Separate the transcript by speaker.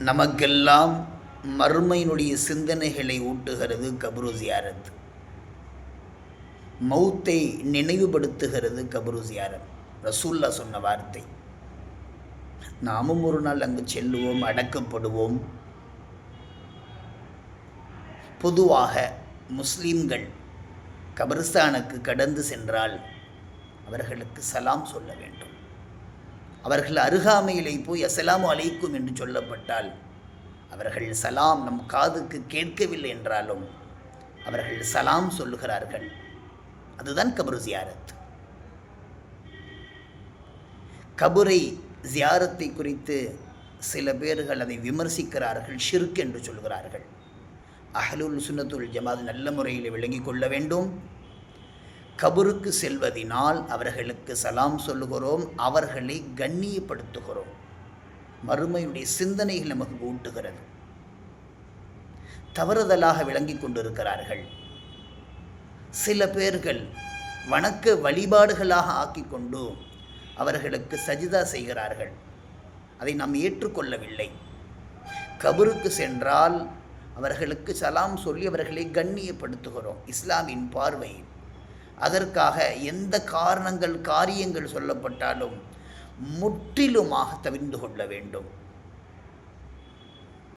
Speaker 1: நமக்கெல்லாம் மறுமையினுடைய சிந்தனைகளை ஊட்டுகிறது கபரு ஜியாரத். மௌத்தை நினைவுபடுத்துகிறது கபரு ஜியாரத். ரசூல்லா சொன்ன வார்த்தை. நாமும் ஒரு நாள் அங்கு செல்லுவோம், அடக்கப்படுவோம். பொதுவாக முஸ்லீம்கள் கபரிஸ்தானுக்கு கடந்து சென்றால் அவர்களுக்கு சலாம் சொல்ல வேண்டும். அவர்கள் அருகாமையிலே போய் அஸ்ஸலாமு அலைக்கும் என்று சொல்லப்பட்டால் அவர்கள் சலாம் நம் காதுக்கு கேட்கவில்லை என்றாலும் அவர்கள் சலாம் சொல்லுகிறார்கள். அதுதான் கபரு ஜியாரத். கபரை ஜியாரத்தை குறித்து சில பேர்கள் அதை விமர்சிக்கிறார்கள், ஷிர்க் என்று சொல்கிறார்கள். அஹ்லுல் சுன்னத்துல் ஜமாத் நல்ல முறையில் விளங்கிக் கொள்ள வேண்டும். கபருக்கு செல்வதினால் அவர்களுக்கு சலாம் சொல்லுகிறோம், அவர்களை கண்ணியப்படுத்துகிறோம். மறுமையுடைய சிந்தனைகள் நமக்கு ஊட்டுகிறது. தவறுதலாக விளங்கி கொண்டிருக்கிறார்கள். சில பேர்கள் வணக்க வழிபாடுகளாக ஆக்கிக்கொண்டு அவர்களுக்கு சஜிதா செய்கிறார்கள். அதை நாம் ஏற்றுக்கொள்ளவில்லை. கபருக்கு சென்றால் அவர்களுக்கு சலாம் சொல்லி அவர்களை கண்ணியப்படுத்துகிறோம் இஸ்லாமின் பார்வையில். அதற்காக எந்த காரியங்கள் சொல்லப்பட்டாலும் முற்றிலுமாக தவிர்ந்து கொள்ள வேண்டும்.